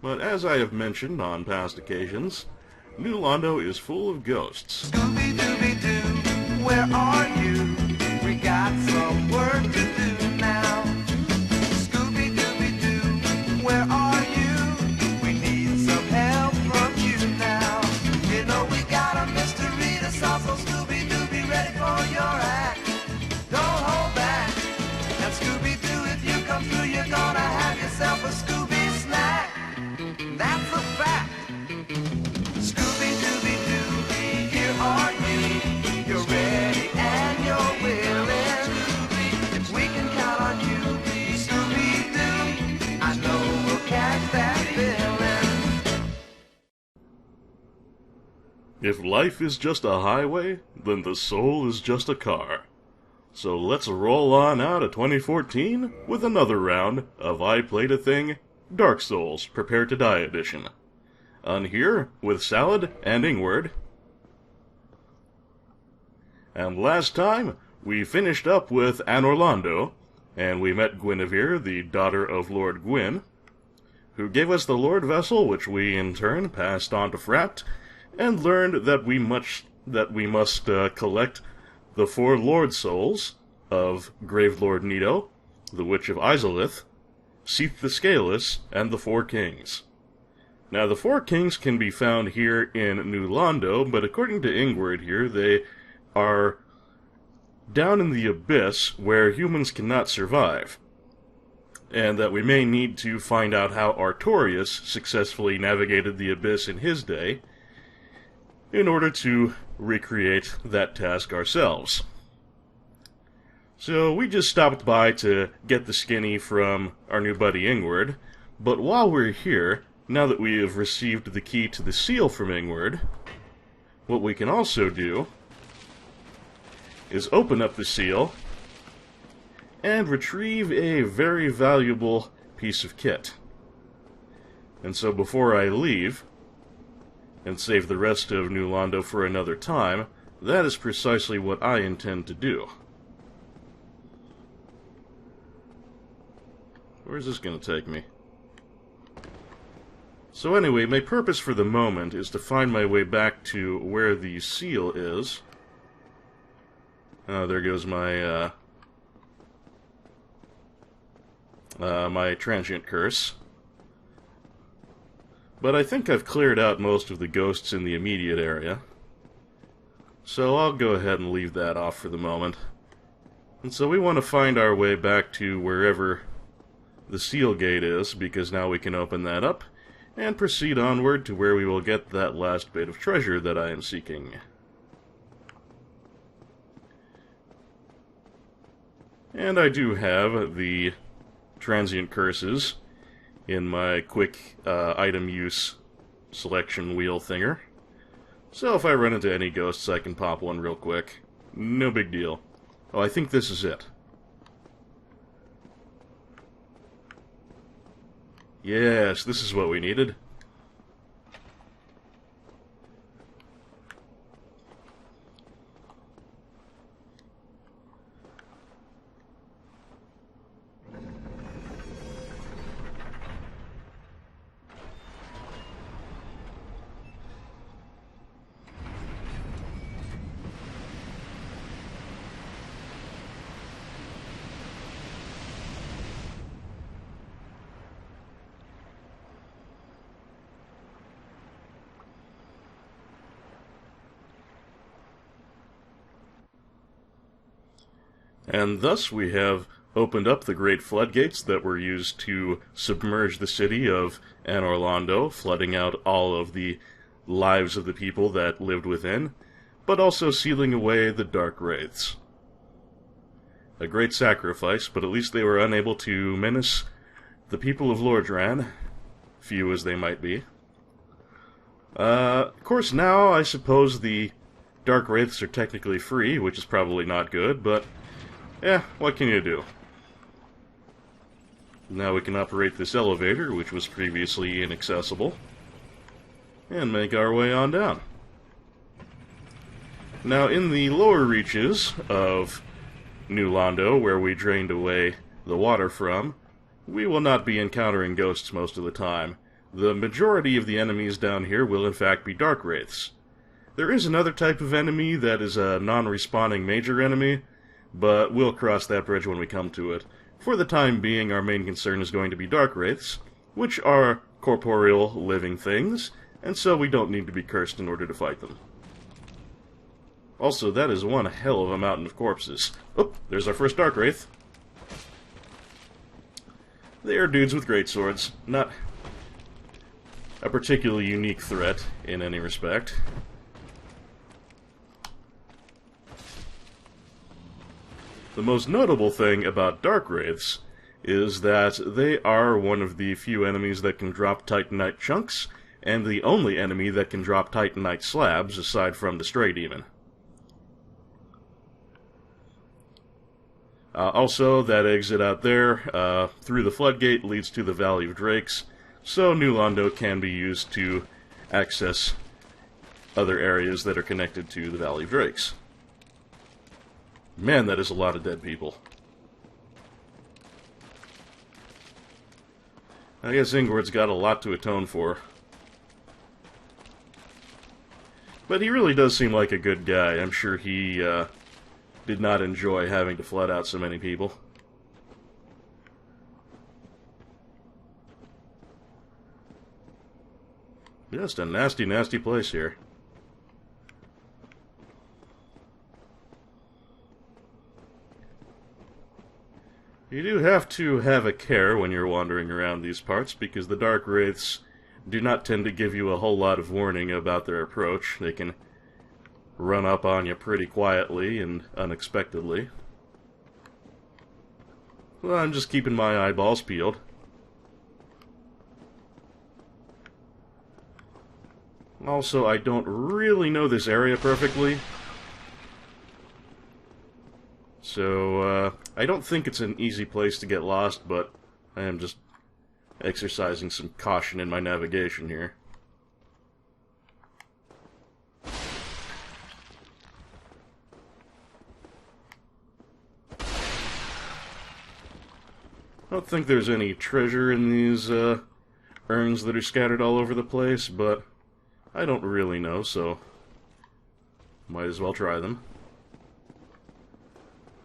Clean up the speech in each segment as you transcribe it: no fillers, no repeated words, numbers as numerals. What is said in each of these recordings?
But as I have mentioned on past occasions, New Londo is full of ghosts. Scooby-Dooby-Doo, where are you? We got some work to do now. Scooby-Dooby-Doo, where are you? We need some help from you now. You know we got a mystery to solve, so Scooby-Doo, be ready for your act. Don't hold back. And Scooby-Doo, if you come through, you're gonna have yourself a Scooby snack. That's a fact. Scooby-Dooby-Doo, here are you. You're ready and you're willing. If we can count on you, Scooby-Doo, I know we'll catch that villain. If life is just a highway, then the soul is just a car. So let's roll on out of 2014 with another round of I Played a Thing, Dark Souls Prepare to Die Edition. On here with Salad and Ingward. And last time, we finished up with Orlando, and we met Guinevere, the daughter of Lord Gwyn, who gave us the Lord Vessel, which we in turn passed on to Frapt, and learned that we must collect the 4 Lord Souls of Gravelord Nito, the Witch of Izalith, Seath the Scaleless, and the 4 Kings. Now, the 4 Kings can be found here in New Londo, but according to Ingward here, they are down in the abyss where humans cannot survive, and that we may need to find out how Artorias successfully navigated the abyss in his day in order to recreate that task ourselves. So we just stopped by to get the skinny from our new buddy Ingward, but while we're here, now that we have received the key to the seal from Ingward, what we can also do is open up the seal and retrieve a very valuable piece of kit. And so before I leave, and save the rest of New Londo for another time, that is precisely what I intend to do. Where's this going to take me? So anyway, my purpose for the moment is to find my way back to where the seal is. Oh, there goes my, my transient curse. But I think I've cleared out most of the ghosts in the immediate area, so I'll go ahead and leave that off for the moment. And so we want to find our way back to wherever the seal gate is, because now we can open that up, and proceed onward to where we will get that last bit of treasure that I am seeking. And I do have the transient curses in my quick item use selection wheel thinger. So if I run into any ghosts, I can pop one real quick. No big deal. Oh, I think this is it. Yes, this is what we needed. And thus we have opened up the great floodgates that were used to submerge the city of Orlando, flooding out all of the lives of the people that lived within, but also sealing away the dark wraiths. A great sacrifice, but at least they were unable to menace the people of Lordran, few as they might be. Of course, now I suppose the dark wraiths are technically free, which is probably not good, but yeah, what can you do? Now we can operate this elevator, which was previously inaccessible, and make our way on down. Now, in the lower reaches of New Londo, where we drained away the water from, we will not be encountering ghosts most of the time, the majority of the enemies down here will in fact be Dark Wraiths. There is another type of enemy that is a non-respawning major enemy, but we'll cross that bridge when we come to it. For the time being, our main concern is going to be Dark Wraiths, which are corporeal living things, and so we don't need to be cursed in order to fight them. Also, that is one hell of a mountain of corpses. Oh, there's our first Dark Wraith. They are dudes with great swords, not a particularly unique threat in any respect. The most notable thing about Dark Wraiths is that they are one of the few enemies that can drop Titanite chunks, and the only enemy that can drop Titanite slabs aside from the Stray Demon. Also, that exit out there through the floodgate leads to the Valley of Drakes, so New Londo can be used to access other areas that are connected to the Valley of Drakes. Man, that is a lot of dead people. I guess Ingward's got a lot to atone for. But he really does seem like a good guy. I'm sure he did not enjoy having to flood out so many people. Just a nasty, nasty place here. You do have to have a care when you're wandering around these parts, because the Dark Wraiths do not tend to give you a whole lot of warning about their approach. They can run up on you pretty quietly and unexpectedly. Well, I'm just keeping my eyeballs peeled. Also, I don't really know this area perfectly. So, I don't think it's an easy place to get lost, but I am just exercising some caution in my navigation here. I don't think there's any treasure in these urns that are scattered all over the place, but I don't really know, so might as well try them.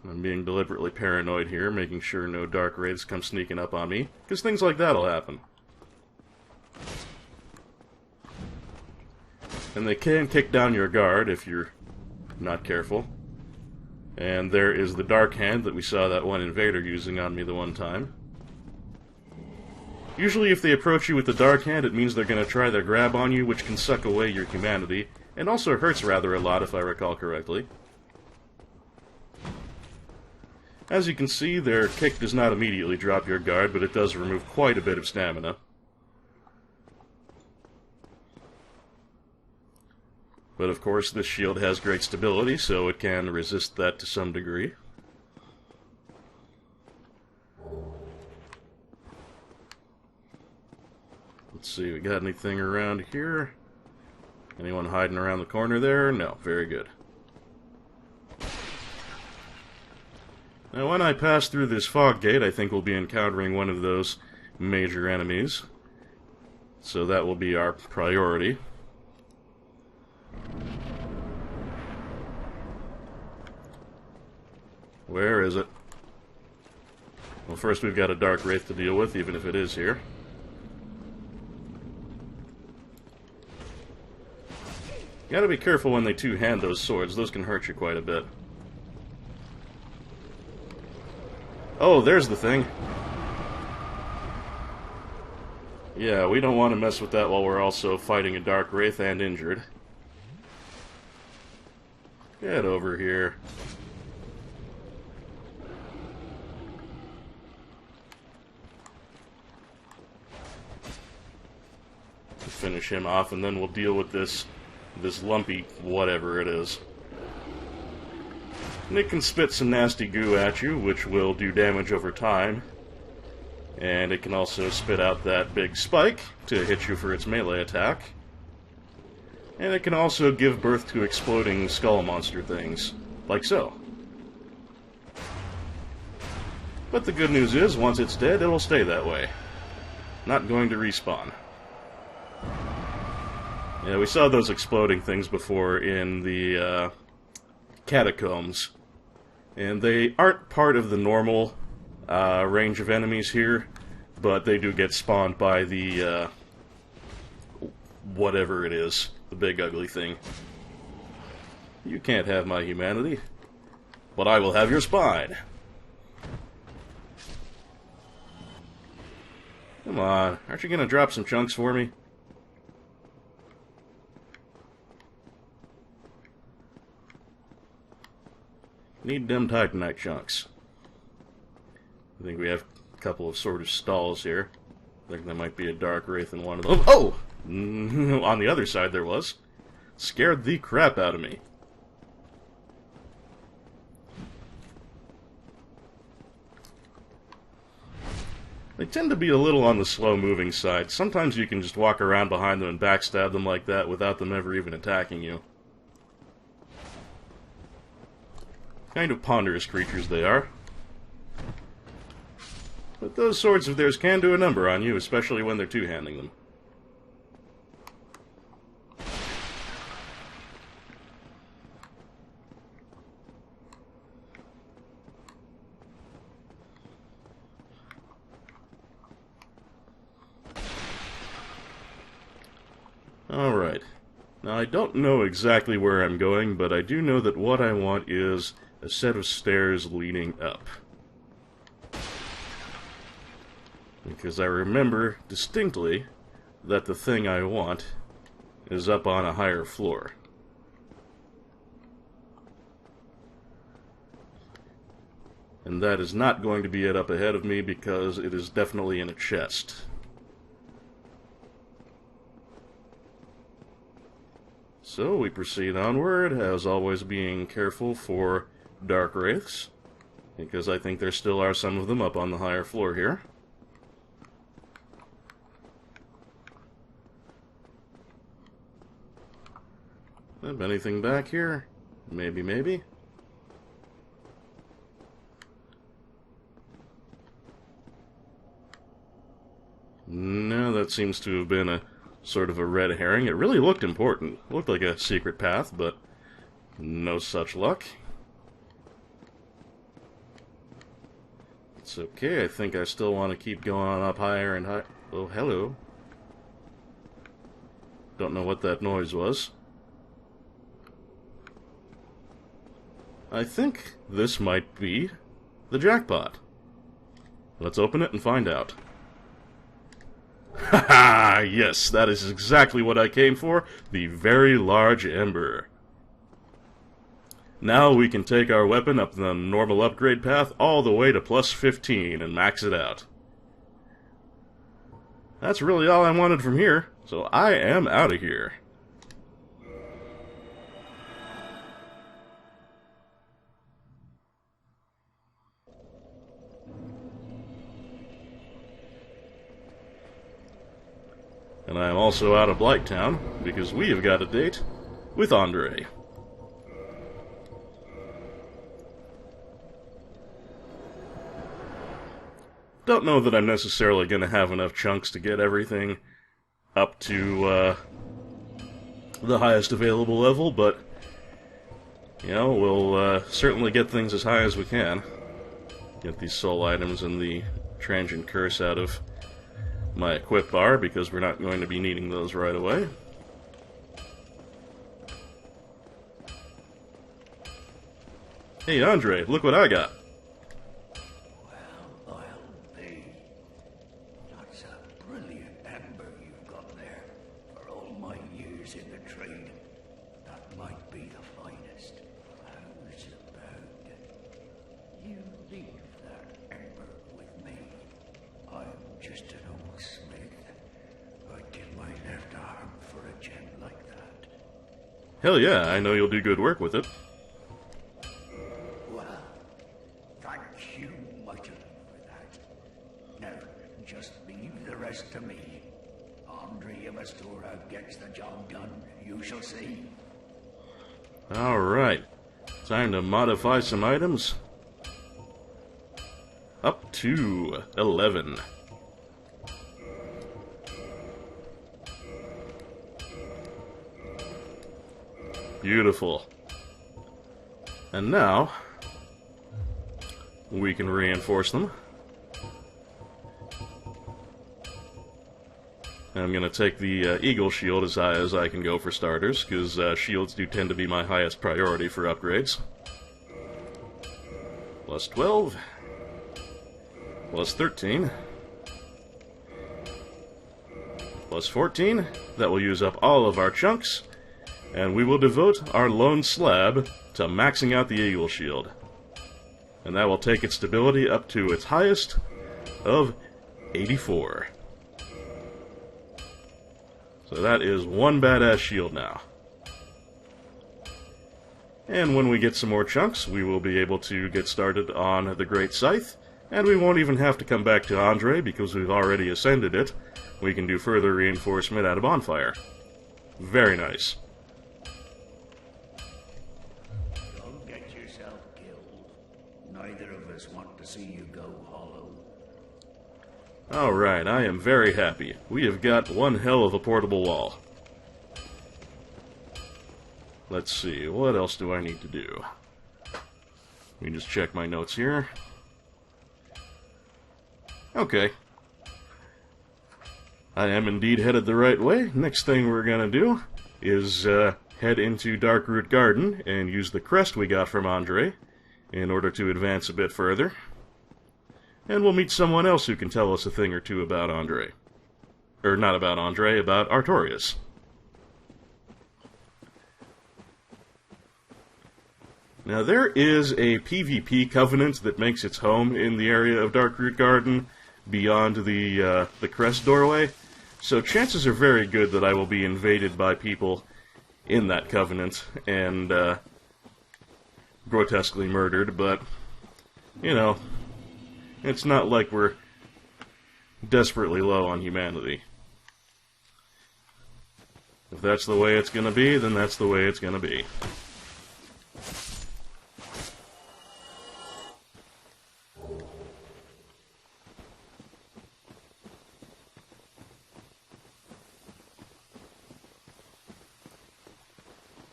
I'm being deliberately paranoid here, making sure no Dark Wraiths come sneaking up on me, because things like that'll happen. And they can kick down your guard if you're not careful. And there is the Dark Hand that we saw that one invader using on me the one time. Usually if they approach you with the Dark Hand, it means they're going to try their grab on you, which can suck away your humanity, and also hurts rather a lot if I recall correctly. As you can see, their kick does not immediately drop your guard, but it does remove quite a bit of stamina. But of course, this shield has great stability, so it can resist that to some degree. Let's see, we got anything around here? Anyone hiding around the corner there? No, very good. Now, when I pass through this fog gate, I think we'll be encountering one of those major enemies. So that will be our priority. Where is it? Well, first we've got a Dark Wraith to deal with, even if it is here. You gotta be careful when they two-hand those swords. Those can hurt you quite a bit. Oh, there's the thing. Yeah, we don't want to mess with that while we're also fighting a Dark Wraith and injured. Get over here. Finish him off, and then we'll deal with this lumpy whatever it is. And it can spit some nasty goo at you, which will do damage over time. And it can also spit out that big spike to hit you for its melee attack. And it can also give birth to exploding skull monster things, like so. But the good news is, once it's dead, it'll stay that way. Not going to respawn. Yeah, we saw those exploding things before in the catacombs. And they aren't part of the normal range of enemies here, but they do get spawned by the whatever it is, the big ugly thing. You can't have my humanity, but I will have your spine. Come on, aren't you gonna drop some chunks for me? Need them Titanite chunks. I think we have a couple of sort of stalls here. I think there might be a Dark Wraith in one of them. Oh! On the other side there was. Scared the crap out of me. They tend to be a little on the slow-moving side. Sometimes you can just walk around behind them and backstab them like that without them ever even attacking you. Kind of ponderous creatures they are. But those swords of theirs can do a number on you, especially when they're two-handing them. Alright. Now, I don't know exactly where I'm going, but I do know that what I want is a set of stairs leading up. Because I remember distinctly that the thing I want is up on a higher floor. And that is not going to be it up ahead of me because it is definitely in a chest. So we proceed onward, as always being careful for Dark Wraiths, because I think there still are some of them up on the higher floor here. Have anything back here? Maybe, maybe. No, that seems to have been a sort of a red herring. It really looked important. It looked like a secret path, but no such luck. It's okay, I think I still want to keep going on up higher and higher. Oh, hello. Don't know what that noise was. I think this might be the jackpot. Let's open it and find out. Haha! Yes, that is exactly what I came for. The very large Ember. Now we can take our weapon up the normal upgrade path all the way to plus 15 and max it out. That's really all I wanted from here, so I am out of here. And I am also out of Blighttown, because we have got a date with Andre. Don't know that I'm necessarily going to have enough chunks to get everything up to the highest available level, but, you know, we'll certainly get things as high as we can. Get these soul items and the transient curse out of my equip bar, because we're not going to be needing those right away. Hey, Andre, look what I got. Well, I'll be. That's a brilliant Ember you've got there. For all my years in the trade, that might be the finest. How's about you leave that Ember with me? I'm just an old smith. I'd give my left arm for a gem like that. Hell yeah, I know you'll do good work with it. Well, thank you mightily for that. Now, just leave the rest to me. Andre of Astora gets the job done. You shall see. Alright, time to modify some items. Up to 11. Beautiful. And now, we can reinforce them. I'm going to take the Eagle Shield as high as I can go for starters, because shields do tend to be my highest priority for upgrades. Plus 12. Plus 13. Plus 14. That will use up all of our chunks. And we will devote our lone slab to maxing out the Eagle Shield. And that will take its stability up to its highest of 84. So that is one badass shield now. And when we get some more chunks, we will be able to get started on the Great Scythe. And we won't even have to come back to Andre because we've already ascended it. We can do further reinforcement at a bonfire. Very nice. Don't get yourself killed. Neither of us want to see you go hollow. Alright, I am very happy. We have got one hell of a portable wall. Let's see, what else do I need to do? Let me just check my notes here. Okay. I am indeed headed the right way. Next thing we're gonna do is head into Darkroot Garden and use the crest we got from Andre in order to advance a bit further. And we'll meet someone else who can tell us a thing or two about Andre. Or not about Andre, about Artorias. Now there is a PvP covenant that makes its home in the area of Darkroot Garden beyond the crest doorway. So chances are very good that I will be invaded by people in that covenant and grotesquely murdered, but, you know, it's not like we're desperately low on humanity. If that's the way it's gonna be, then that's the way it's gonna be.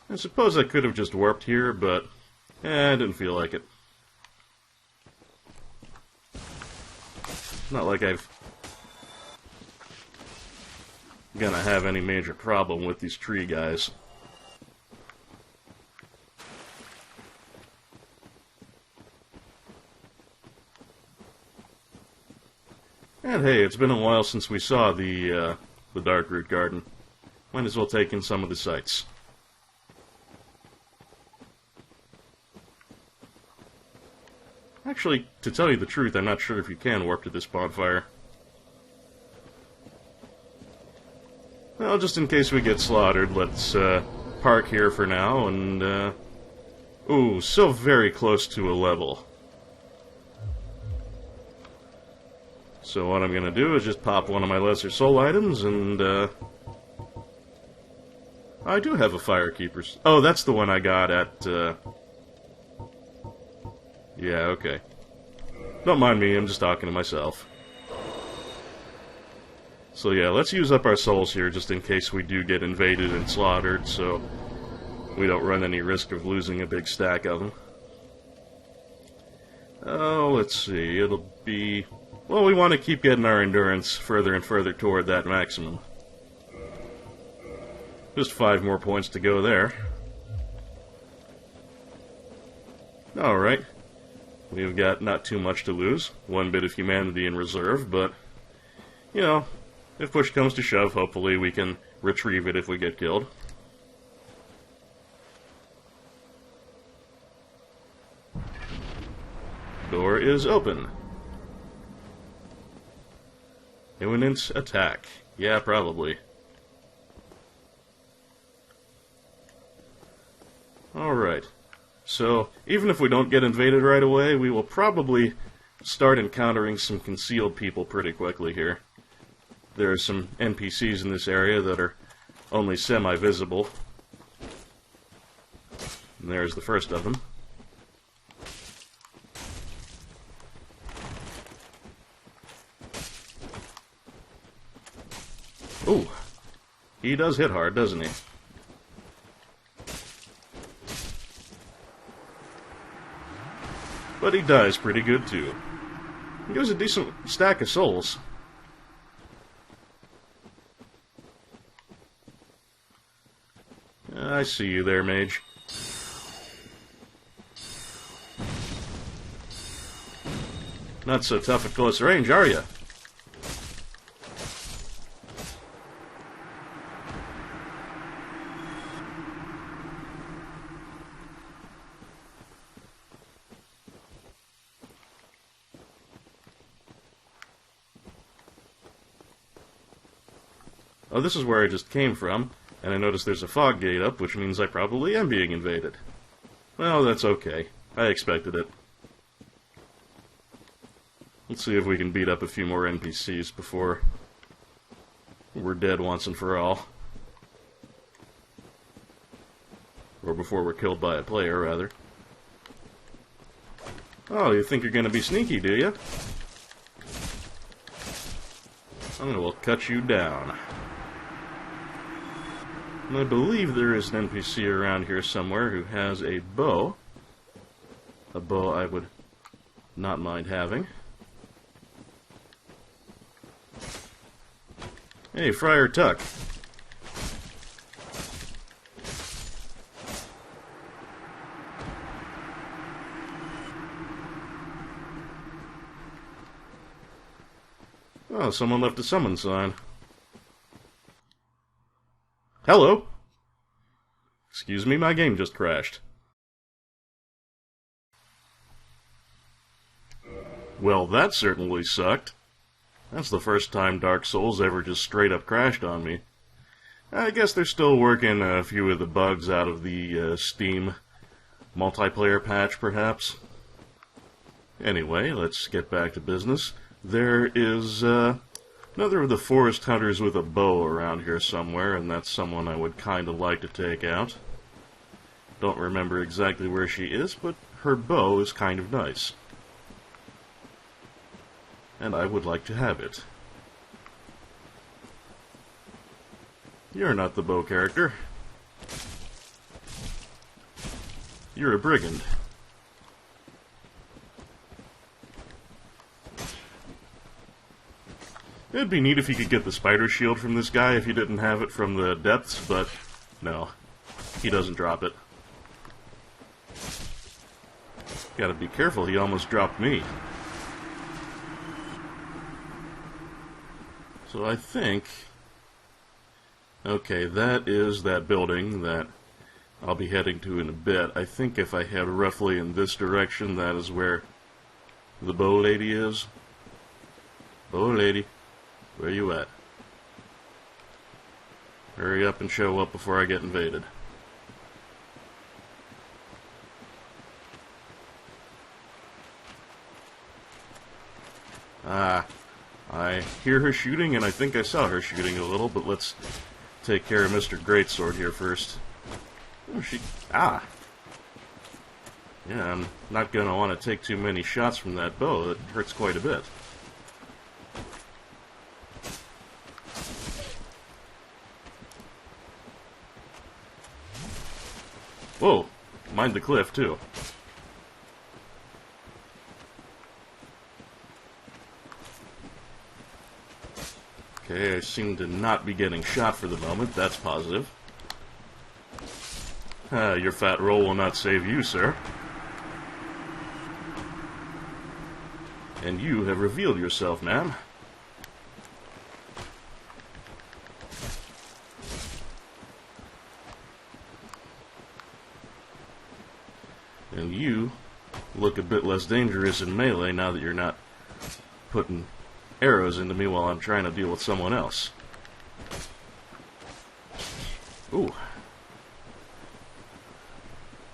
I suppose I could have just warped here, but I didn't feel like it. Not like I've gonna have any major problem with these tree guys. And hey, it's been a while since we saw the Darkroot Garden. Might as well take in some of the sights. Actually, to tell you the truth, I'm not sure if you can warp to this bonfire. Well, just in case we get slaughtered, let's park here for now, and ooh, so very close to a level. So what I'm gonna do is just pop one of my lesser soul items, and I do have a Firekeeper's. Oh, that's the one I got at yeah, okay. Don't mind me, I'm just talking to myself. So yeah, let's use up our souls here just in case we do get invaded and slaughtered, so we don't run any risk of losing a big stack of them. Oh, let's see, it'll be... Well, we want to keep getting our endurance further and further toward that maximum. Just 5 more points to go there. Alright. We've got not too much to lose. 1 bit of humanity in reserve, but, you know, if push comes to shove, hopefully we can retrieve it if we get killed. Door is open. Imminent attack. Yeah, probably. Alright. So, even if we don't get invaded right away, we will probably start encountering some concealed people pretty quickly here. There are some NPCs in this area that are only semi-visible. And there's the first of them. Ooh. He does hit hard, doesn't he? But he dies pretty good, too. He gives a decent stack of souls. I see you there, mage. Not so tough at close range, are you? Oh, this is where I just came from, and I noticed there's a fog gate up, which means I probably am being invaded. Well, that's okay. I expected it. Let's see if we can beat up a few more NPCs before we're dead once and for all. Or before we're killed by a player, rather. Oh, you think you're gonna be sneaky, do you? I'm gonna cut you down. And I believe there is an NPC around here somewhere who has a bow. A bow I would not mind having. Hey, Friar Tuck. Oh, someone left a summon sign. Hello? Excuse me, my game just crashed. Well, that certainly sucked. That's the first time Dark Souls ever just straight up crashed on me. I guess they're still working a few of the bugs out of the Steam multiplayer patch, perhaps. Anyway, let's get back to business. There is another of the forest hunters with a bow around here somewhere, and that's someone I would kind of like to take out. Don't remember exactly where she is, but her bow is kind of nice. And I would like to have it. You're not the bow character. You're a brigand. It'd be neat if you could get the spider shield from this guy if you didn't have it from the depths, but no. He doesn't drop it. Gotta be careful, he almost dropped me. So I think... Okay, that is that building that I'll be heading to in a bit. I think if I head roughly in this direction, that is where the bow lady is. Bow lady, where you at? Hurry up and show up before I get invaded. Ah, I hear her shooting, and I think I saw her shooting a little, but let's take care of Mr. Greatsword here first. Oh, ah! Yeah, I'm not going to want to take too many shots from that bow. It hurts quite a bit. Whoa! Mind the cliff, too. Okay, I seem to not be getting shot for the moment. That's positive. Your fat roll will not save you, sir. And you have revealed yourself, ma'am. And you look a bit less dangerous in melee now that you're not putting arrows into me while I'm trying to deal with someone else. Ooh.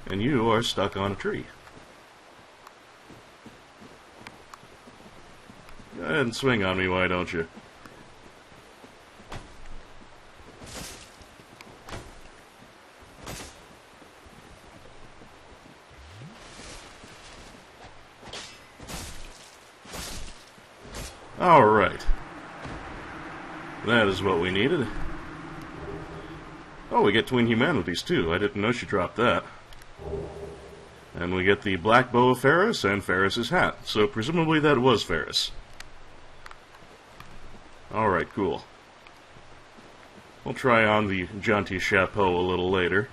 And you are stuck on a tree. Go ahead and swing on me, why don't you? Alright. That is what we needed. Oh, we get twin humanities too. I didn't know she dropped that. And we get the black bow of Ferris and Ferris's hat. So presumably that was Ferris. Alright, cool. We'll try on the jaunty chapeau a little later.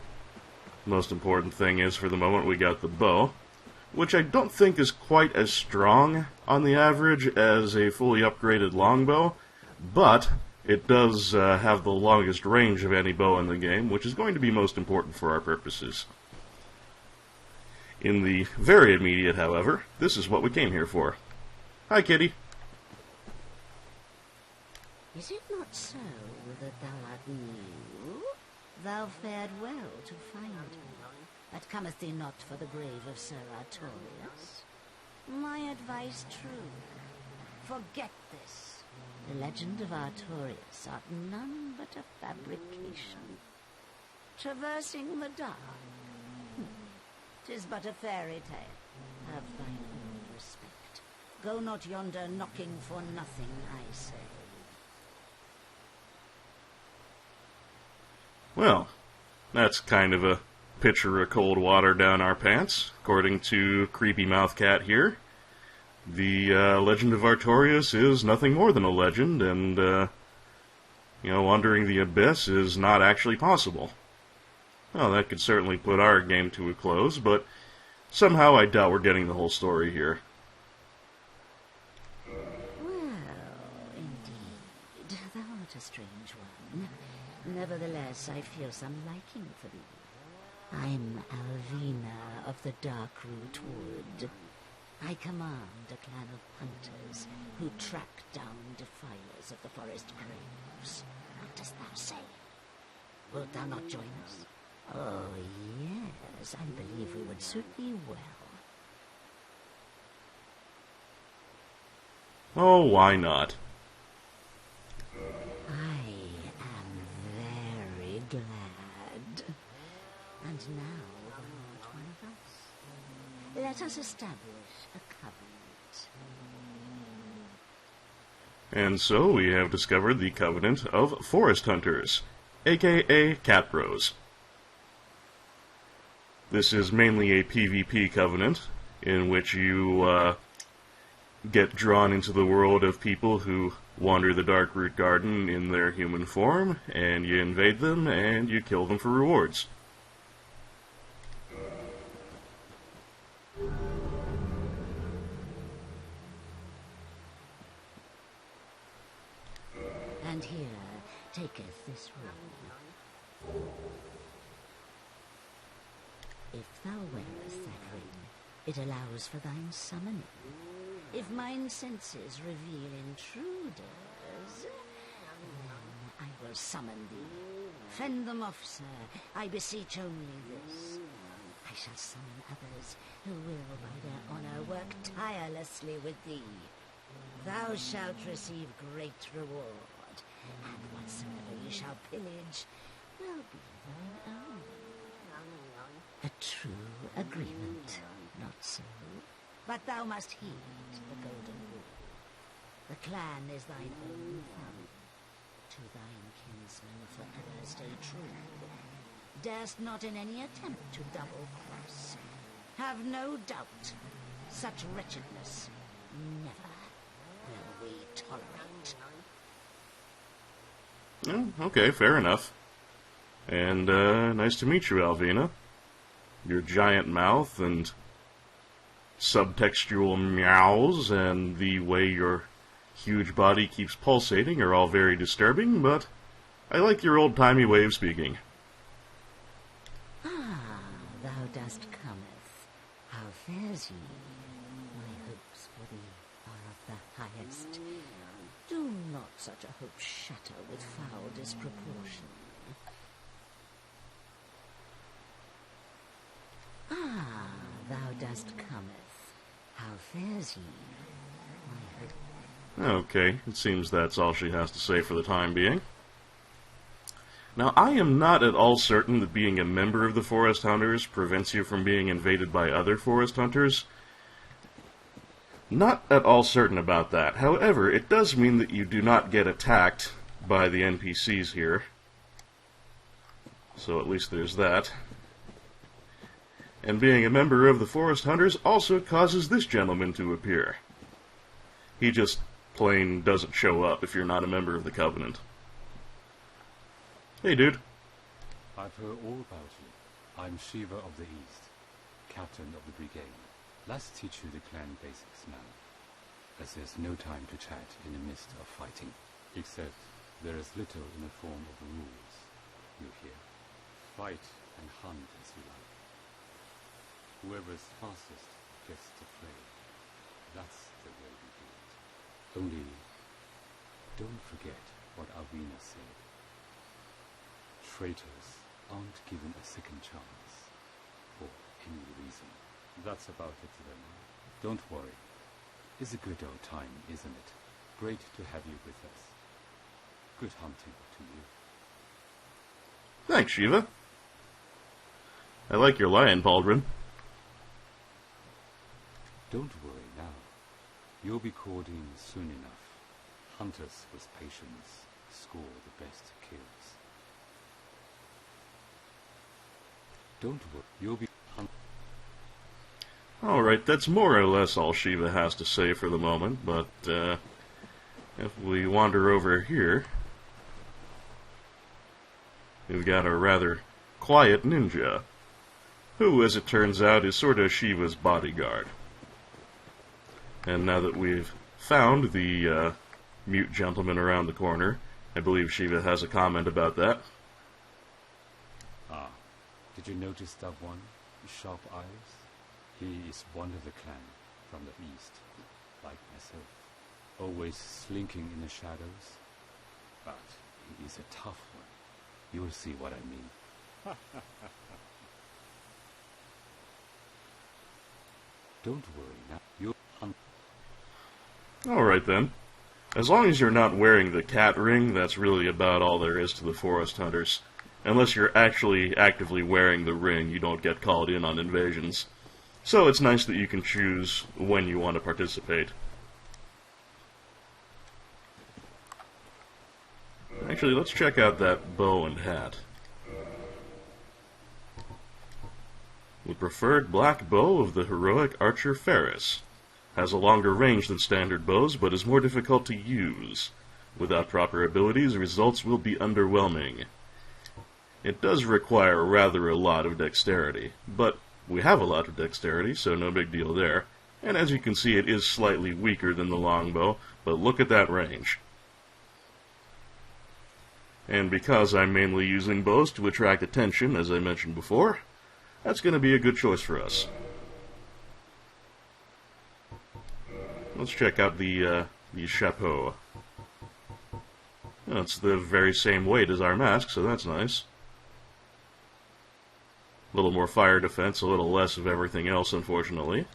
Most important thing is, for the moment, we got the bow, which I don't think is quite as strong on the average as a fully upgraded longbow, but it does have the longest range of any bow in the game, which is going to be most important for our purposes. In the very immediate, however, this is what we came here for. Hi, kitty. Is it not so that thou art new? Thou fared well to find me, but cometh thee not for the grave of Sir Artorius? My advice true. Forget this. The legend of Artorius art none but a fabrication. Traversing the dark. 'Tis but a fairy tale. Have thine own respect. Go not yonder knocking for nothing, I say. Well, that's kind of a pitcher of cold water down our pants, according to Creepy Mouth Cat here. The legend of Artorius is nothing more than a legend, and, wandering the abyss is not actually possible. Well, that could certainly put our game to a close, but somehow I doubt we're getting the whole story here. Well, indeed, thou art a strange one. Nevertheless, I feel some liking for thee. I'm Alvina of the Darkroot Wood. I command a clan of hunters who track down defilers of the forest graves. What dost thou say? Wilt thou not join us? Oh, yes, I believe we would suit thee well. Oh, why not? I am very glad. And now thou art one of us. Let us establish a covenant. And so we have discovered the Covenant of Forest Hunters, aka Cat Bros. This is mainly a PvP covenant, in which you get drawn into the world of people who wander the Darkroot Garden in their human form, and you invade them, and you kill them for rewards. And here taketh this ring. If thou wearest that ring, it allows for thine summoning. If mine senses reveal intruders, then I will summon thee. Fend them off, sir. I beseech only this. I shall summon others who will, by their honor, work tirelessly with thee. Thou shalt receive great reward, and whatsoever ye shall pillage will be thine own. A true agreement, not so? But thou must heed the golden rule. The clan is thine own family. To thine kinsmen forever stay true. Darest not in any attempt to double-cross. Have no doubt, such wretchedness never will we tolerate. Okay, fair enough. And, nice to meet you, Alvina. Your giant mouth and subtextual meows and the way your huge body keeps pulsating are all very disturbing, but I like your old-timey way of speaking. Ah, thou dost cometh. How fares ye? My hopes for thee are of the highest. Do not such a hope shatter with foul disproportion. Ah, thou dost cometh. How fares ye? My hope. Okay, it seems that's all she has to say for the time being. Now, I am not at all certain that being a member of the Forest Hunters prevents you from being invaded by other Forest Hunters. Not at all certain about that. However, it does mean that you do not get attacked by the NPCs here. So at least there's that. And being a member of the Forest Hunters also causes this gentleman to appear. He just plain doesn't show up if you're not a member of the Covenant. Hey, dude. I've heard all about you. I'm Shiva of the East, captain of the brigade. Let's teach you the clan basics now, as there's no time to chat in the midst of fighting. Except there is little in the form of rules, you hear. Fight and hunt as you like. Whoever's fastest gets to play. That's the way we do it. Only, don't forget what Alvina said. Traitors aren't given a second chance, for any reason. That's about it then. Don't worry. It's a good old time, isn't it? Great to have you with us. Good hunting to you. Thanks, Shiva. I like your lion, Pauldron. Don't worry now. You'll be called in soon enough. Hunters with patience score the best kills. Don't worry, you'll be Alright, that's more or less all Shiva has to say for the moment, but if we wander over here, we've got a rather quiet ninja, who, as it turns out, is sort of Shiva's bodyguard. And now that we've found the mute gentleman around the corner, I believe Shiva has a comment about that. Ah, did you notice that one? Sharp eyes? He is one of the clan from the east, like myself. Always slinking in the shadows. But he is a tough one. You'll see what I mean. Don't worry now. You'll hunt. Alright then. As long as you're not wearing the cat ring, that's really about all there is to the Forest Hunters. Unless you're actually actively wearing the ring, you don't get called in on invasions. So it's nice that you can choose when you want to participate. Actually, let's check out that bow and hat. The preferred black bow of the heroic archer Ferris. Has a longer range than standard bows, but is more difficult to use. Without proper abilities, results will be underwhelming. It does require rather a lot of dexterity, but we have a lot of dexterity, so no big deal there. And as you can see, it is slightly weaker than the longbow, but look at that range. And because I'm mainly using bows to attract attention, as I mentioned before, that's going to be a good choice for us. Let's check out the chapeau. Well, it's the very same weight as our mask, so that's nice. A little more fire defense, a little less of everything else, unfortunately.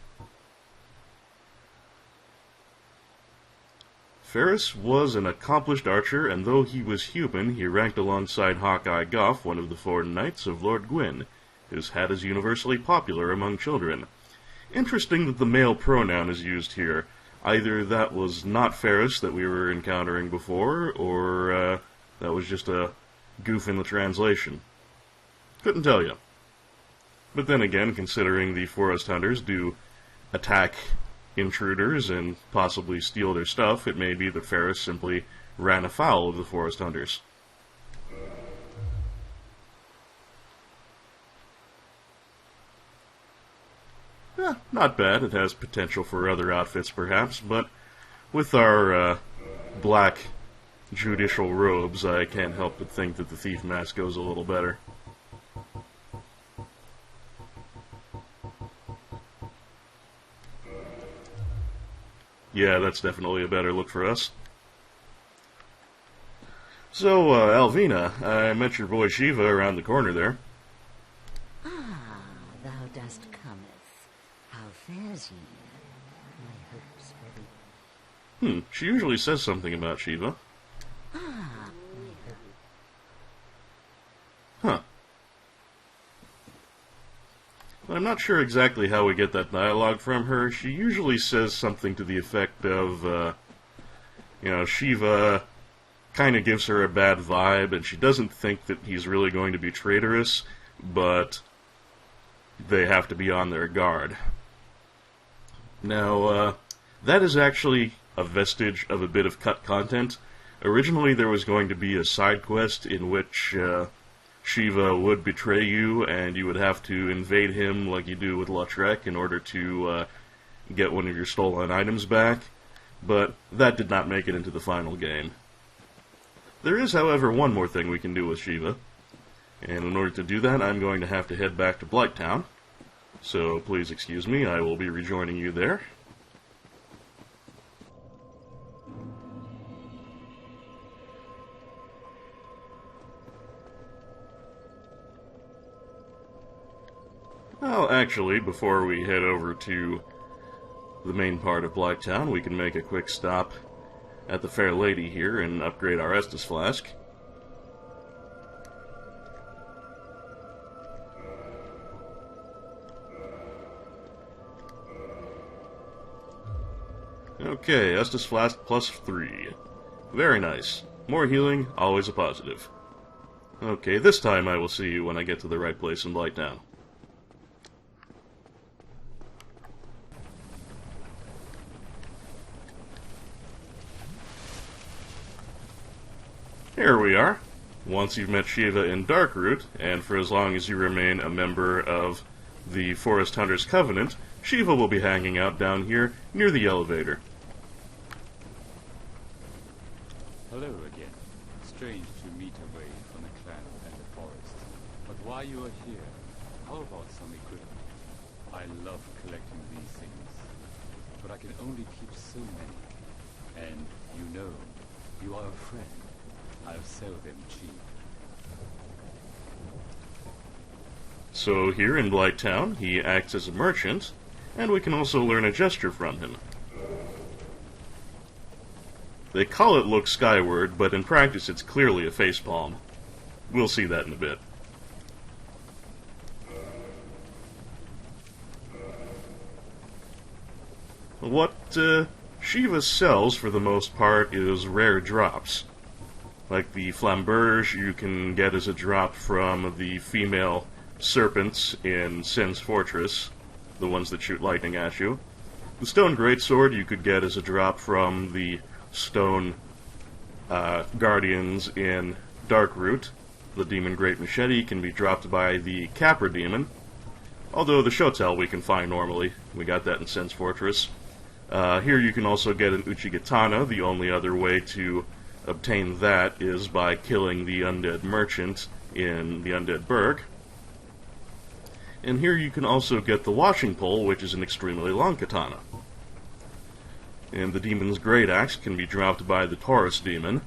Ferris was an accomplished archer, and though he was human, he ranked alongside Hawkeye Goff, one of the four knights of Lord Gwyn. His hat is universally popular among children. Interesting that the male pronoun is used here. Either that was not Ferris that we were encountering before, or that was just a goof in the translation. Couldn't tell you. But then again, considering the Forest Hunters do attack intruders and possibly steal their stuff, it may be that Ferris simply ran afoul of the Forest Hunters. Not bad. It has potential for other outfits, perhaps, but with our black judicial robes, I can't help but think that the thief mask goes a little better. Yeah, that's definitely a better look for us. So, Alvina, I met your boy Shiva around the corner there. Ah, thou dost cometh. How fares ye? My hopes for thee. She usually says something about Shiva. Ah, my hope. Huh. I'm not sure exactly how we get that dialogue from her. She usually says something to the effect of, Shiva kind of gives her a bad vibe, and she doesn't think that he's really going to be traitorous, but they have to be on their guard. Now, that is actually a vestige of a bit of cut content. Originally, there was going to be a side quest in which Shiva would betray you, and you would have to invade him like you do with Lautrec in order to get one of your stolen items back, but that did not make it into the final game. There is, however, one more thing we can do with Shiva, and in order to do that, I'm going to have to head back to Blighttown. So please excuse me, I will be rejoining you there. Well, actually, before we head over to the main part of Blighttown, we can make a quick stop at the Fair Lady here and upgrade our Estus Flask. Okay, Estus Flask +3. Very nice. More healing, always a positive. Okay, this time I will see you when I get to the right place in Blighttown. Here we are. Once you've met Shiva in Darkroot, and for as long as you remain a member of the Forest Hunters Covenant, Shiva will be hanging out down here near the elevator. Hello again. Strange to meet away from the clan and the forest. But while you are here, how about some equipment? I love collecting these things, but I can only keep so many. And you know, you are a friend. I'll sell them cheap. So here in Blighttown, he acts as a merchant, and we can also learn a gesture from him. They call it Look Skyward, but in practice it's clearly a facepalm. We'll see that in a bit. What Shiva sells, for the most part, is rare drops. Like the flamberge you can get as a drop from the female serpents in Sin's Fortress, the ones that shoot lightning at you. The stone greatsword you could get as a drop from the stone guardians in Darkroot. The demon great machete can be dropped by the Capra demon, although the shotel we can find normally. We got that in Sin's Fortress. Here you can also get an Uchigatana. The only other way to obtain that is by killing the undead merchant in the Undead Burg. And here you can also get the washing pole, which is an extremely long katana. And the demon's great axe can be dropped by the Taurus demon,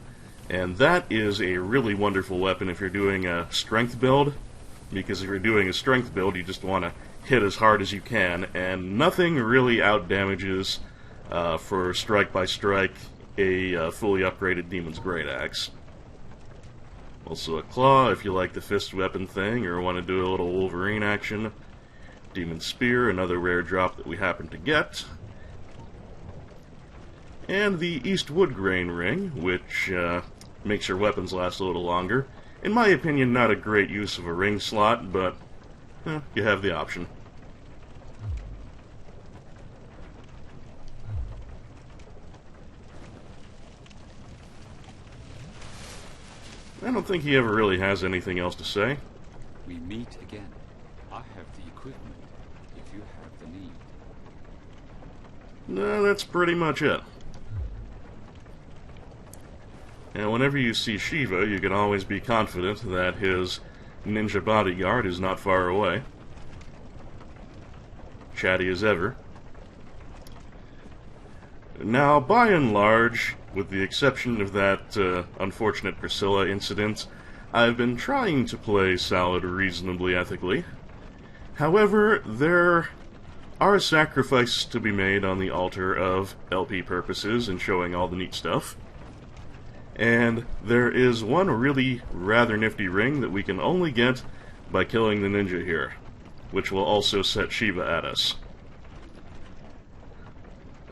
and that is a really wonderful weapon if you're doing a strength build, because if you're doing a strength build you just want to hit as hard as you can, and nothing really outdamages for strike by strike a fully upgraded demon's great axe. Also a claw if you like the fist weapon thing or want to do a little Wolverine action. Demon spear, another rare drop that we happen to get. And the East Wood Grain ring, which makes your weapons last a little longer. In my opinion, not a great use of a ring slot, but you have the option. I don't think he ever really has anything else to say. We meet again. I have the equipment, if you have the need. No, that's pretty much it. And whenever you see Shiva, you can always be confident that his ninja bodyguard is not far away. Chatty as ever. Now, by and large, with the exception of that unfortunate Priscilla incident, I've been trying to play Salad reasonably ethically. However, there are sacrifices to be made on the altar of LP purposes and showing all the neat stuff. And there is one really rather nifty ring that we can only get by killing the ninja here, which will also set Shiva at us.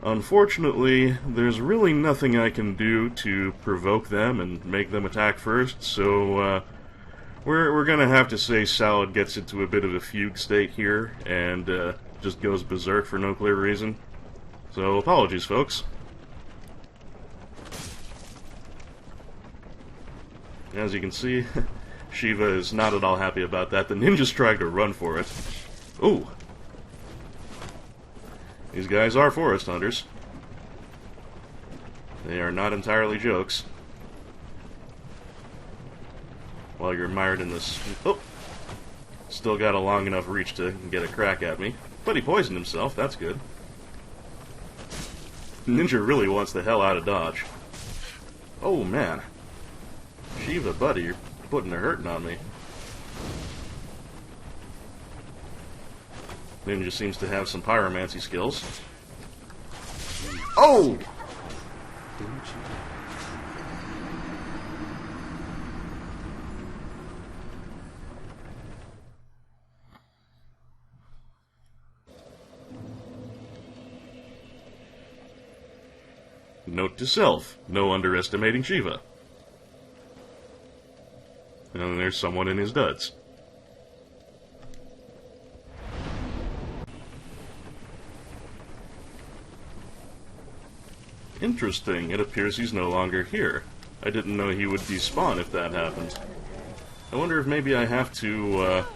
Unfortunately, there's really nothing I can do to provoke them and make them attack first, so We're gonna have to say Salad gets into a bit of a fugue state here, and just goes berserk for no clear reason. So, apologies, folks. As you can see, Shiva is not at all happy about that. The ninja's trying to run for it. Ooh! These guys are forest hunters. They are not entirely jokes. While you're mired in this... Oh! Still got a long enough reach to get a crack at me. But he poisoned himself, that's good. Ninja really wants the hell out of Dodge. Oh, man. Shiva, buddy, you're putting a hurting on me. Ninja seems to have some pyromancy skills. Oh! Note to self, no underestimating Shiva. And there's someone in his duds. Interesting, it appears he's no longer here. I didn't know he would despawn if that happened. I wonder if maybe I have to,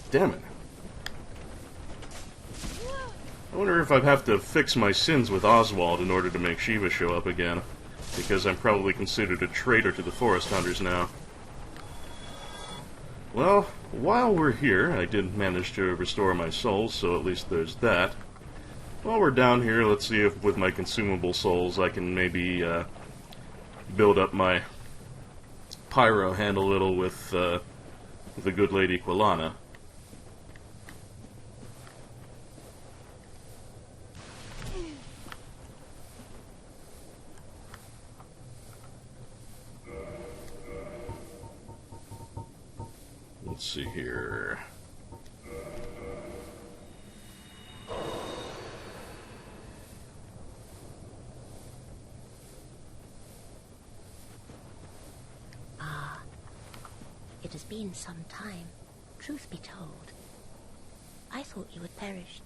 damn it. I wonder if I'd have to fix my sins with Oswald in order to make Shiva show up again. Because I'm probably considered a traitor to the Forest Hunters now. Well, while we're here, I did manage to restore my souls, so at least there's that. While we're down here, let's see if with my consumable souls I can maybe build up my pyro hand a little with the good lady Quilana. Let's see here. It has been some time, truth be told. I thought you had perished.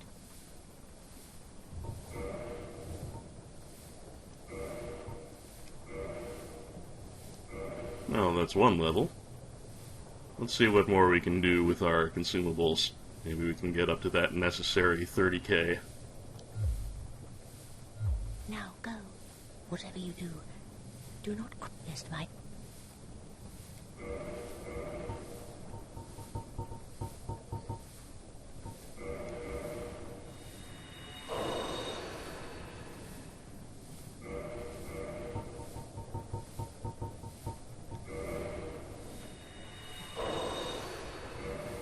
Well, that's one level. Let's see what more we can do with our consumables. Maybe we can get up to that necessary 30k. Now go. Whatever you do, do not quest my...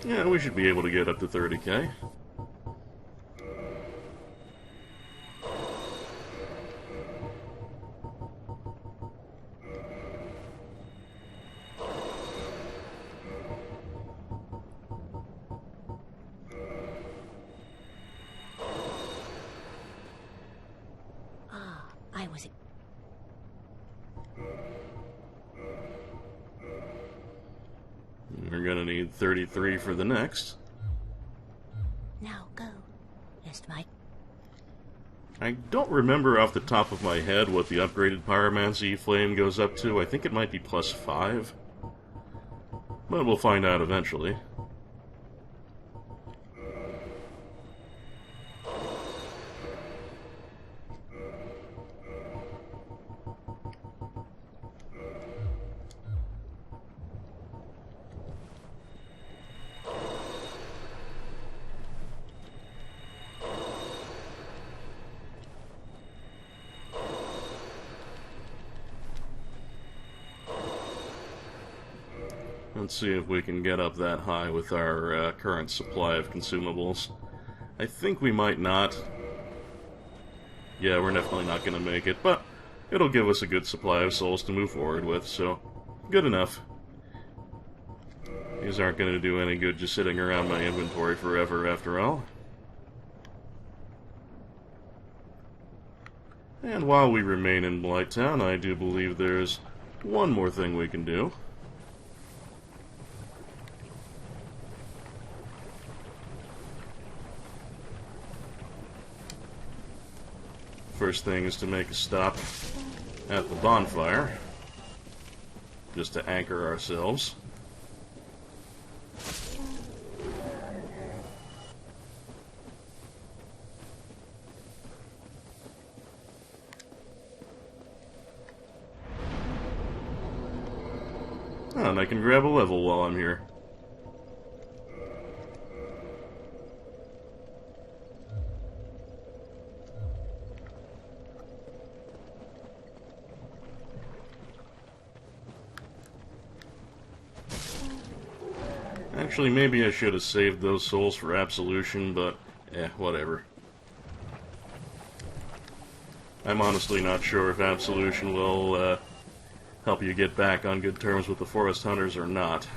Yeah, we should be able to get up to 30k. I was... We're gonna need 33 for the next. Now go, lest my... I don't remember off the top of my head what the upgraded pyromancy flame goes up to. I think it might be +5. But we'll find out eventually. Let's see if we can get up that high with our current supply of consumables. I think we might not. Yeah, we're definitely not going to make it, but it'll give us a good supply of souls to move forward with, so good enough. These aren't going to do any good just sitting around my inventory forever, after all. And while we remain in Blighttown, I do believe there's one more thing we can do. First thing is to make a stop at the bonfire, just to anchor ourselves. Oh, and I can grab a level while I'm here. Actually, maybe I should have saved those souls for Absolution, but, whatever. I'm honestly not sure if Absolution will, help you get back on good terms with the Forest Hunters or not.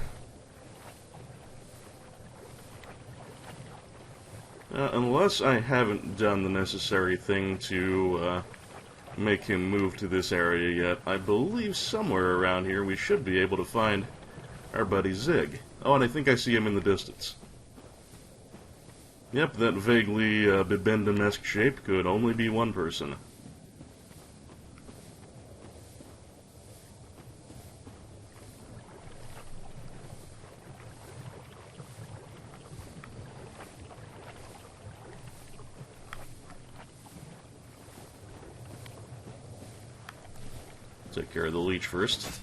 Unless I haven't done the necessary thing to, make him move to this area yet, I believe somewhere around here we should be able to find our buddy Zig. Oh, and I think I see him in the distance. Yep, that vaguely Bibendum-esque shape could only be one person. Take care of the leech first.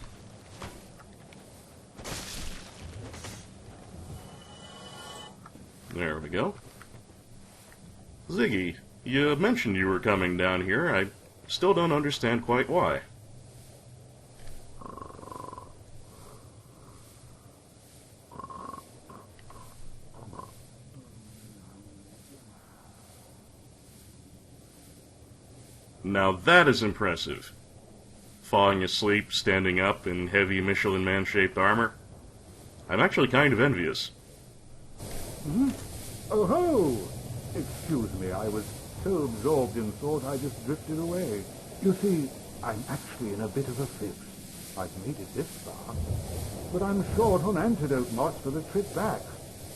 There we go. Ziggy, you mentioned you were coming down here. I still don't understand quite why. Now that is impressive. Falling asleep, standing up in heavy Michelin Man-shaped armor. I'm actually kind of envious. Hmm? Oh ho! Excuse me, I was so absorbed in thought I just drifted away. You see, I'm actually in a bit of a fix. I've made it this far, but I'm short on antidote moss for the trip back.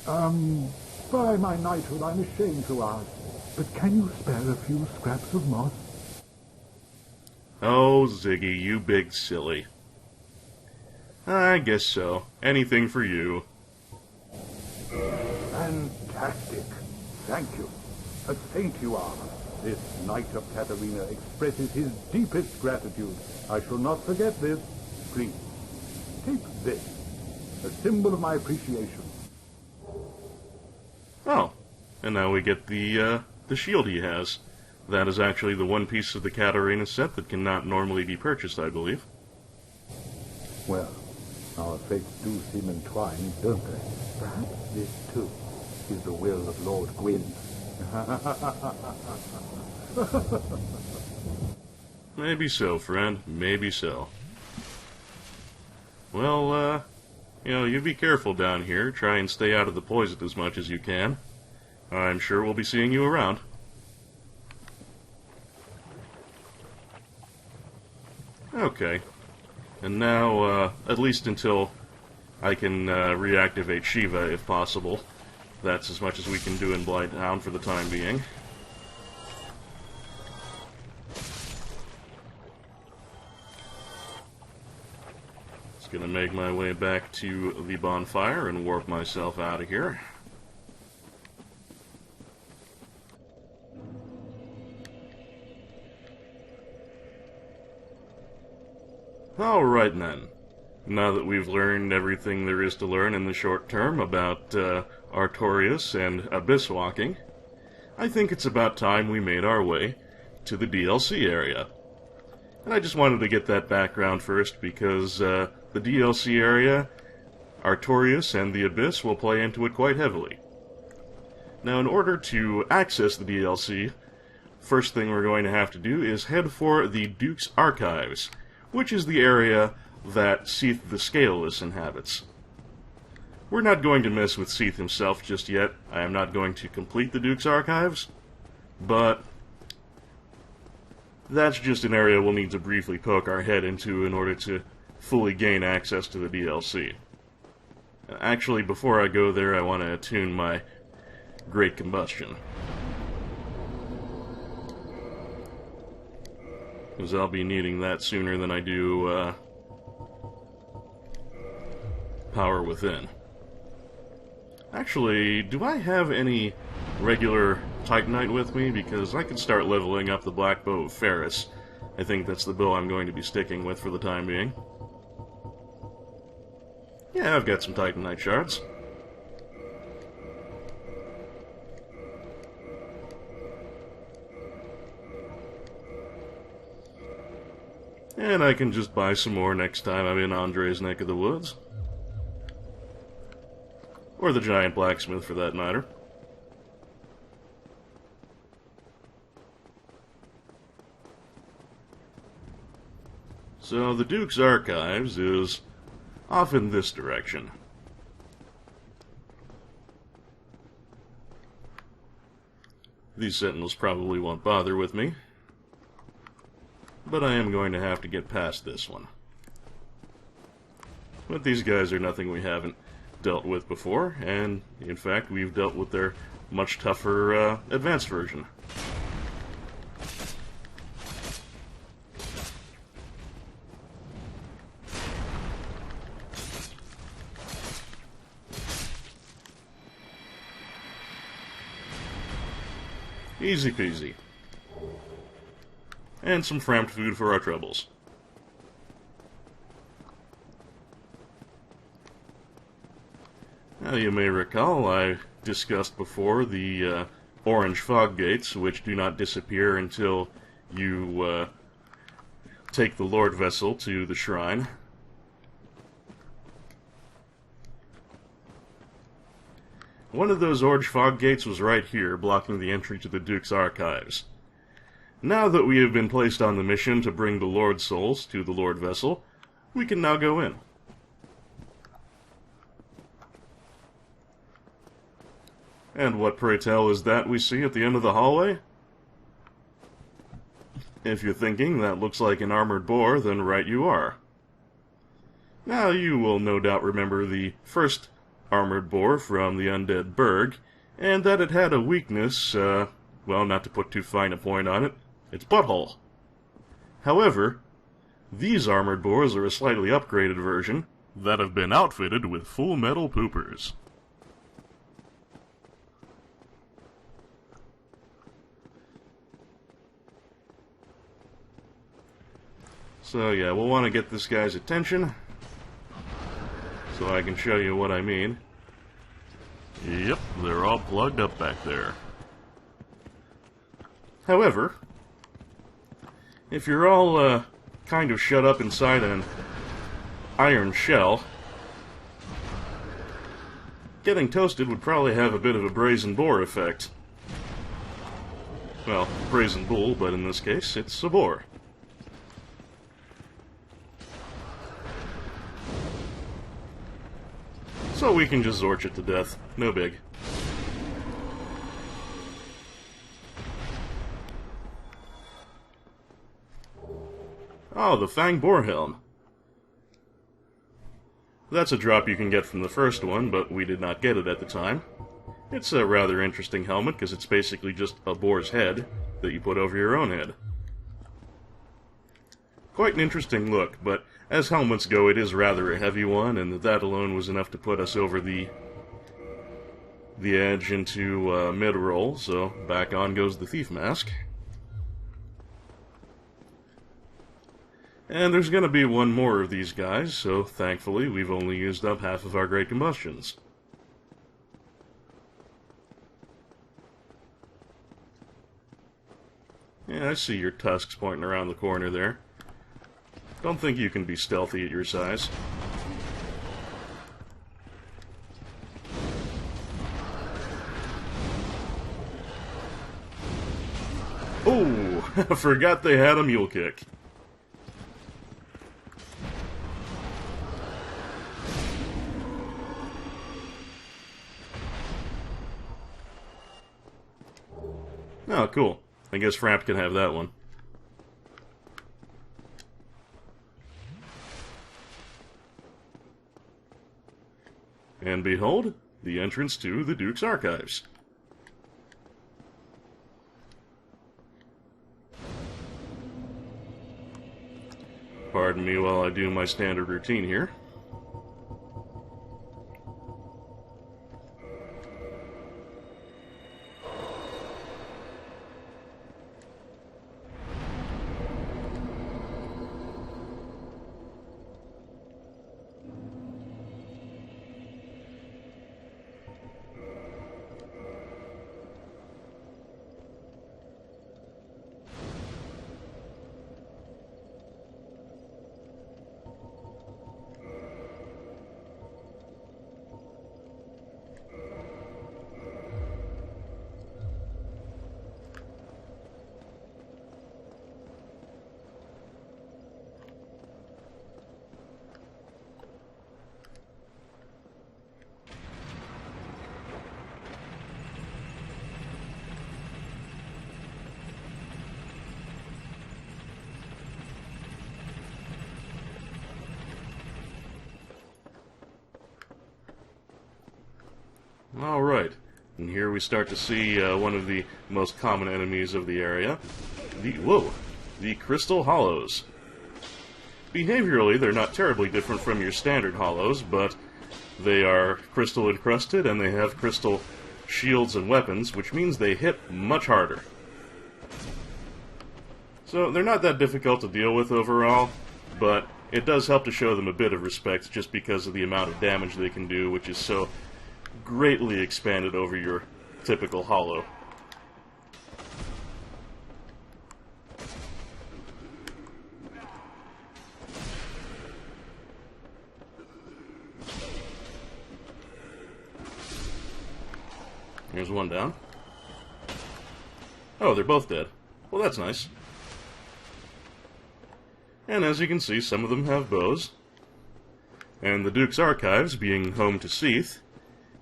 By my knighthood, I'm ashamed to ask, but can you spare a few scraps of moss? Oh, Ziggy, you big silly. I guess so. Anything for you. Fantastic. Thank you. A saint you are. This Knight of Katarina expresses his deepest gratitude. I shall not forget this. Please, take this. A symbol of my appreciation. Oh, and now we get the shield he has. That is actually the one piece of the Katarina set that cannot normally be purchased, I believe. Well, our fates do seem entwined, don't they? Perhaps this, too, is the will of Lord Gwyn. Maybe so, friend. Maybe so. Well, you be careful down here. Try and stay out of the poison as much as you can. I'm sure we'll be seeing you around. Okay. And now, at least until I can reactivate Shiva, if possible. That's as much as we can do in Blighttown for the time being. Just gonna make my way back to the bonfire and warp myself out of here. Alright then. Now that we've learned everything there is to learn in the short term about Artorias and Abyss Walking, I think it's about time we made our way to the DLC area. And I just wanted to get that background first because the DLC area, Artorias and the Abyss will play into it quite heavily. Now in order to access the DLC, first thing we're going to have to do is head for the Duke's Archives, which is the area that Seath the Scaleless inhabits. We're not going to mess with Seath himself just yet. I am not going to complete the Duke's Archives, but that's just an area we'll need to briefly poke our head into in order to fully gain access to the DLC. Actually, before I go there, I want to attune my Great Combustion. Because I'll be needing that sooner than I do Power Within. Actually, do I have any regular Titanite with me? Because I could start leveling up the Black Bow of Ferris. I think that's the bow I'm going to be sticking with for the time being. Yeah, I've got some Titanite shards. And I can just buy some more next time I'm in Andre's neck of the woods. Or the giant blacksmith, for that matter. So, the Duke's Archives is off in this direction. These sentinels probably won't bother with me, but I am going to have to get past this one. But these guys are nothing we haven't dealt with before, and in fact we've dealt with their much tougher advanced version. Easy peasy. And some framed food for our troubles. Now, you may recall I discussed before the orange fog gates, which do not disappear until you take the Lord Vessel to the shrine. One of those orange fog gates was right here, blocking the entry to the Duke's Archives. Now that we have been placed on the mission to bring the Lord's souls to the Lord Vessel, we can now go in. And what, pray tell, is that we see at the end of the hallway? If you're thinking that looks like an armored boar, then right you are. Now, you will no doubt remember the first armored boar from the Undead Burg, and that it had a weakness, well, not to put too fine a point on it, its butthole. However, these armored boars are a slightly upgraded version that have been outfitted with full metal poopers. So yeah, we'll want to get this guy's attention, so I can show you what I mean. Yep, they're all plugged up back there. However, if you're all kind of shut up inside an iron shell, getting toasted would probably have a bit of a brazen boar effect. Well, brazen bull, but in this case, it's a boar. So we can just Zorch it to death. No big. Oh, the Fang Boar Helm. That's a drop you can get from the first one, but we did not get it at the time. It's a rather interesting helmet, because it's basically just a boar's head that you put over your own head. Quite an interesting look, but as helmets go, it is rather a heavy one, and that alone was enough to put us over the edge into mid-roll, so back on goes the Thief Mask. And there's going to be one more of these guys, so thankfully we've only used up half of our Great Combustions. Yeah, I see your tusks pointing around the corner there. Don't think you can be stealthy at your size. Oh, I forgot they had a mule kick. Oh, cool. I guess Frapp can have that one. And behold, the entrance to the Duke's Archives. Pardon me while I do my standard routine here. Alright, and here we start to see one of the most common enemies of the area. The Crystal Hollows. Behaviorally, they're not terribly different from your standard hollows, but they are crystal encrusted and they have crystal shields and weapons, which means they hit much harder. So they're not that difficult to deal with overall, but it does help to show them a bit of respect just because of the amount of damage they can do, which is so greatly expanded over your typical hollow. Here's one down. Oh, they're both dead. Well, that's nice. And as you can see, some of them have bows. And the Duke's Archives, being home to Seath,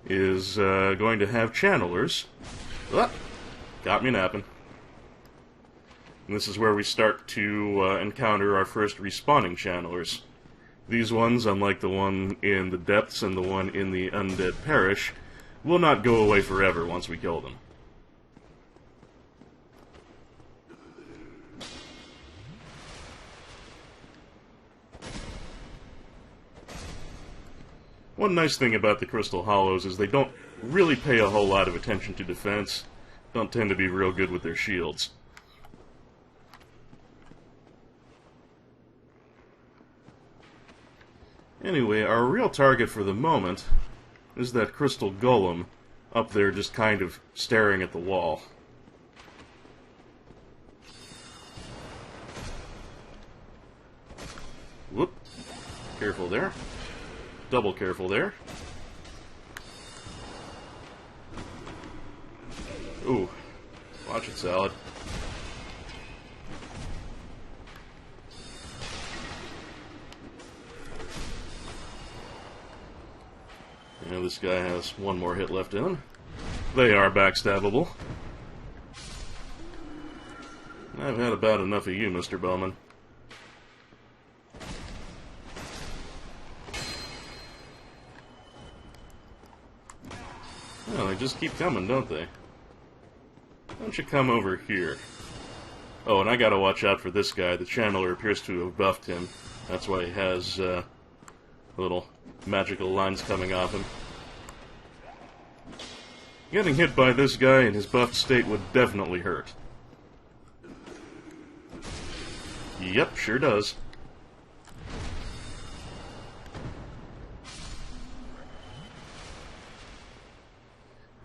is going to have channelers. Ah, got me napping. And this is where we start to encounter our first respawning channelers. These ones, unlike the one in the Depths and the one in the Undead Parish, will not go away forever once we kill them. One nice thing about the Crystal Hollows is they don't really pay a whole lot of attention to defense, don't tend to be real good with their shields. Anyway, our real target for the moment is that Crystal Golem up there just kind of staring at the wall. Whoop. Careful there. Double careful there. Ooh. Watch it, Salad. Yeah, this guy has one more hit left in him. They are backstabbable. I've had about enough of you, Mr. Bowman. Well, they just keep coming, don't they? Why don't you come over here? Oh, and I gotta watch out for this guy. The channeler appears to have buffed him. That's why he has little magical lines coming off him. Getting hit by this guy in his buffed state would definitely hurt. Yep, sure does.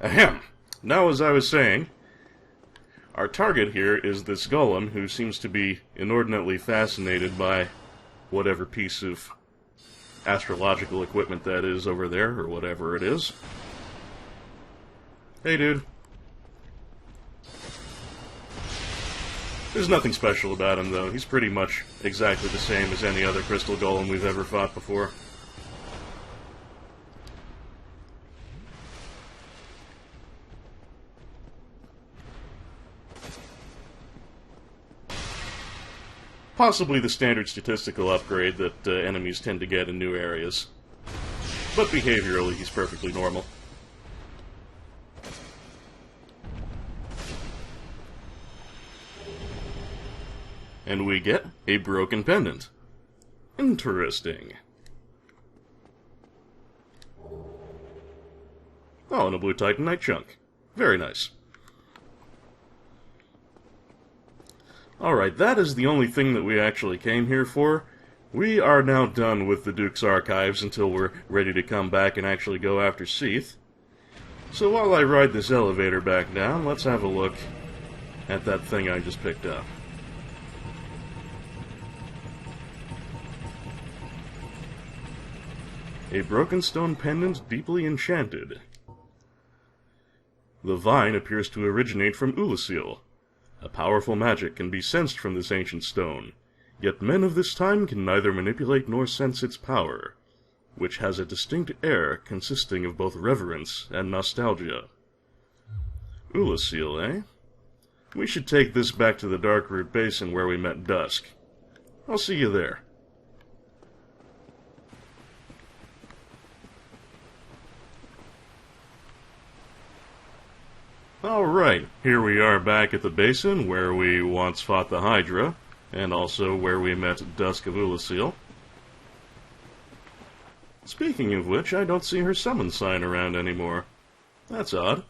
Ahem! Now, as I was saying, our target here is this golem who seems to be inordinately fascinated by whatever piece of astrological equipment that is over there, or whatever it is. Hey, dude. There's nothing special about him, though. He's pretty much exactly the same as any other crystal golem we've ever fought before. Possibly the standard statistical upgrade that enemies tend to get in new areas. but behaviorally he's perfectly normal. And we get a broken pendant. Interesting. Oh, and a blue titanite chunk. Very nice. Alright, that is the only thing that we actually came here for. We are now done with the Duke's Archives until we're ready to come back and actually go after Seath. So while I ride this elevator back down, let's have a look at that thing I just picked up. A broken stone pendant deeply enchanted. The vine appears to originate from Ulasil. A powerful magic can be sensed from this ancient stone, yet men of this time can neither manipulate nor sense its power, which has a distinct air consisting of both reverence and nostalgia. Ulasil, eh? We should take this back to the Darkroot Basin where we met Dusk. I'll see you there. Alright, here we are back at the basin where we once fought the Hydra, and also where we met Dusk of Ulasil. Speaking of which, I don't see her summon sign around anymore. That's odd.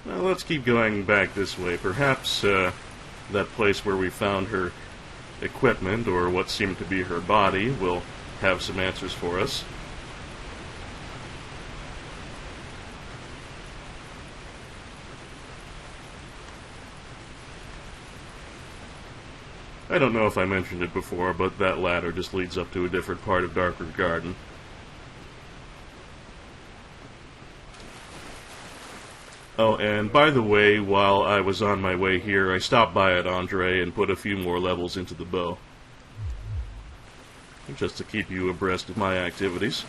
Well, let's keep going back this way. Perhaps, that place where we found her equipment, or what seemed to be her body, will have some answers for us. I don't know if I mentioned it before, but that ladder just leads up to a different part of Darkroot Garden. Oh, and by the way, while I was on my way here, I stopped by at Andre and put a few more levels into the bow. Just to keep you abreast of my activities.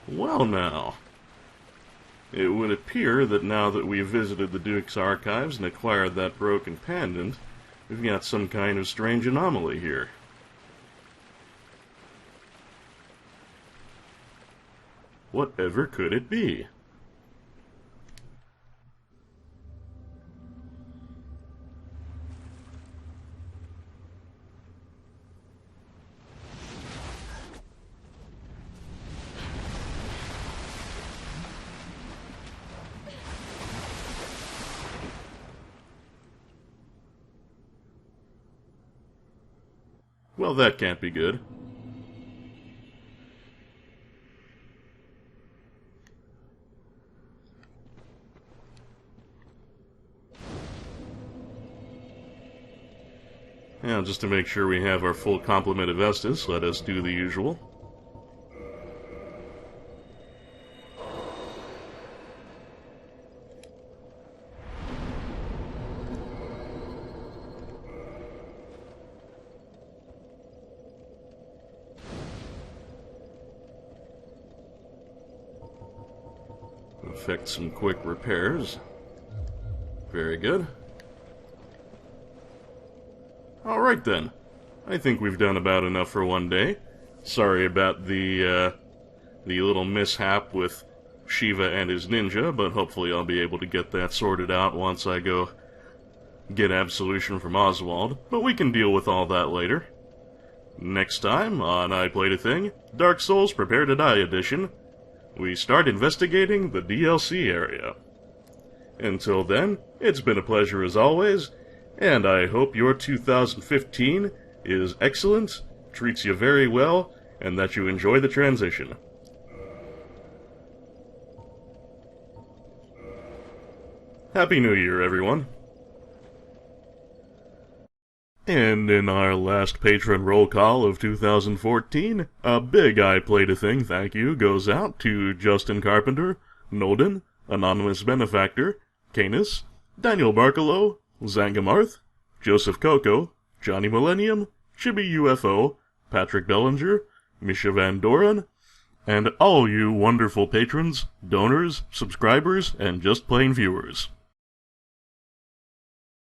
Well now, it would appear that now that we've visited the Duke's Archives and acquired that broken pendant, we've got some kind of strange anomaly here. Whatever could it be? Well, that can't be good. Now, just to make sure we have our full complement of Estus, let us do the usual. Effect some quick repairs. Very good. Alright then. I think we've done about enough for one day. Sorry about the little mishap with Shiva and his ninja, but hopefully I'll be able to get that sorted out once I go get absolution from Oswald. But we can deal with all that later. Next time on I Played a Thing, Dark Souls Prepare to Die edition, we start investigating the DLC area. Until then, it's been a pleasure as always, and I hope your 2015 is excellent, treats you very well, and that you enjoy the transition. Happy New Year, everyone. And in our last patron roll call of 2014, a big I Played a Thing thank you goes out to Justin Carpenter, Nolden, Anonymous Benefactor, Canis, Daniel Barkalow, Zangamarth, Joseph Coco, Johnny Millennium, Chibi UFO, Patrick Bellinger, Misha Van Doren, and all you wonderful patrons, donors, subscribers, and just plain viewers.